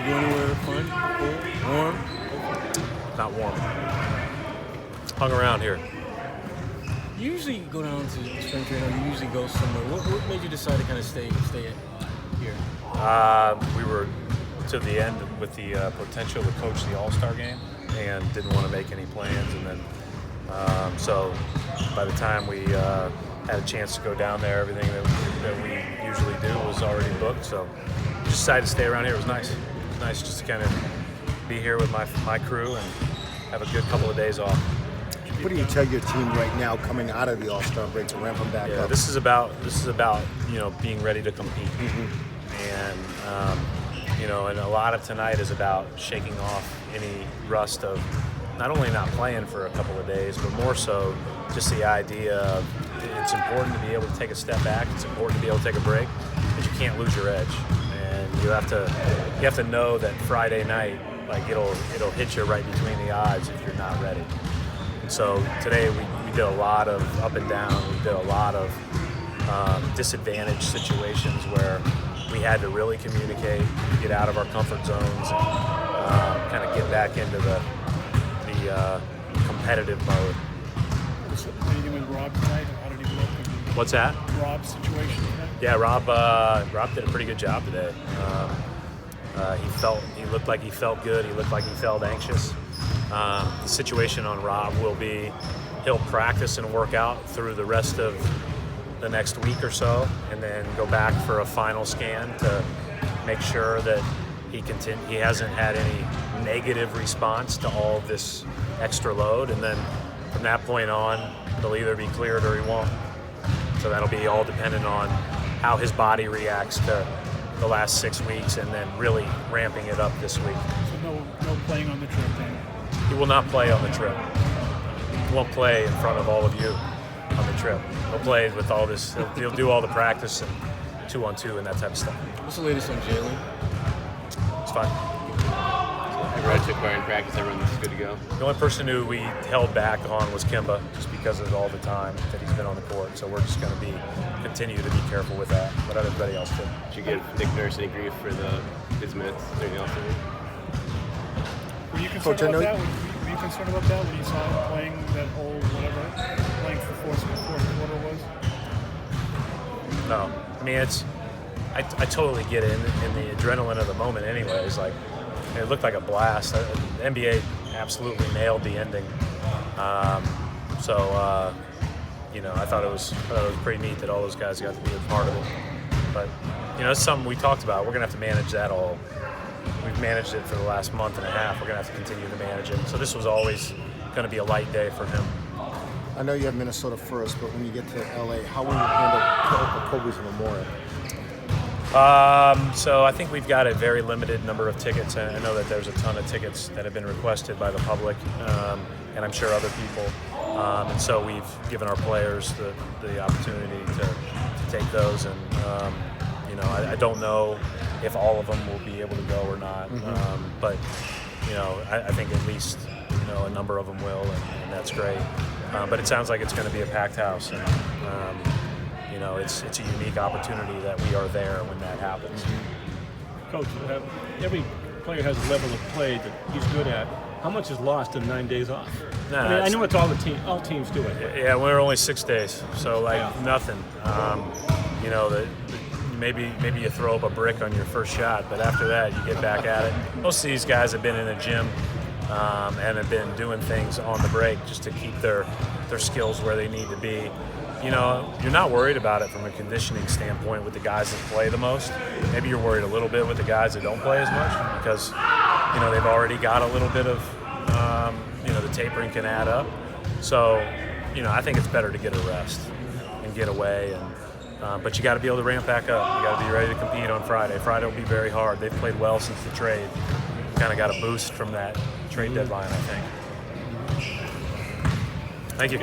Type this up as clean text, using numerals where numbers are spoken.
go anywhere fun? Cool? Warm? Not warm. Hung around here. You usually go down to spring training, or you usually go somewhere. What made you decide to kind of stay here? We were to the end with the potential to coach the All-Star game and didn't want to make any plans. And then, so by the time we had a chance to go down there, everything that we usually do was already booked. So we just decided to stay around here. It was nice. It was nice just to kind of be here with my crew and have a good couple of days off. What do you tell your team right now coming out of the All-Star break to ramp them back up? This is about being ready to compete. And and a lot of tonight is about shaking off any rust of not only not playing for a couple of days, but more so just the idea of it's important to be able to take a step back. It's important to be able to take a break, but you can't lose your edge. And you have to know that Friday night, like it'll hit you right between the odds if you're not ready. And so today we did a lot of up and down. We did a lot of disadvantaged situations where we had to really communicate, get out of our comfort zones, and kind of get back into the competitive mode. Anything with Rob tonight? How did he look? What's that? Rob's situation tonight? Yeah, Rob did a pretty good job today. He looked like he felt good. He looked like he felt anxious. The situation on Rob will be he'll practice and work out through the rest of the next week or so, and then go back for a final scan to make sure that he hasn't had any negative response to all of this extra load, and then from that point on he'll either be cleared or he won't. So that'll be all dependent on how his body reacts to the last 6 weeks and then really ramping it up this week. So no playing on the trip then? He will not play on the trip. He won't play in front of all of you on the trip. He'll play with all this. He'll do all the practice and 2-on-2 and that type of stuff. What's the latest on Jalen? It's fine. Everyone took part in practice. Everyone's good to go. The only person who we held back on was Kimba, just because of all the time that he's been on the court. So we're just going to continue to be careful with that. But everybody else did. Did you give Nick Nurse any grief for his minutes during the All-Star game? Were you concerned about that? Were you concerned about that when you saw him playing that whole playing for fourth quarter was? No, I mean I totally get it in the adrenaline of the moment. Anyways, like it looked like a blast. The NBA absolutely nailed the ending. I thought it was pretty neat that all those guys got to be a part of it. But it's something we talked about. We're gonna have to manage that all. We've managed it for the last month and a half. We're going to have to continue to manage it. So this was always going to be a light day for him. I know you have Minnesota first, but when you get to LA, how will you handle Kobe's memorial? So I think we've got a very limited number of tickets. And I know that there's a ton of tickets that have been requested by the public, and I'm sure other people. And so we've given our players the opportunity to take those. And I don't know if all of them will be able to go or not, but I think at least a number of them will, and that's great. But it sounds like it's going to be a packed house, and it's a unique opportunity that we are there when that happens. Coach, every player has a level of play that he's good at. How much is lost in 9 days off? I know it's all teams do it. Yeah, we're only 6 days, so nothing. Maybe you throw up a brick on your first shot, but after that you get back at it. Most of these guys have been in the gym and have been doing things on the break just to keep their skills where they need to be. You're not worried about it from a conditioning standpoint with the guys that play the most. Maybe you're worried a little bit with the guys that don't play as much because they've already got a little bit of the tapering can add up. So I think it's better to get a rest and get away but you got to be able to ramp back up. You got to be ready to compete on Friday. Friday will be very hard. They've played well since the trade. Kind of got a boost from that trade deadline, I think. Thank you.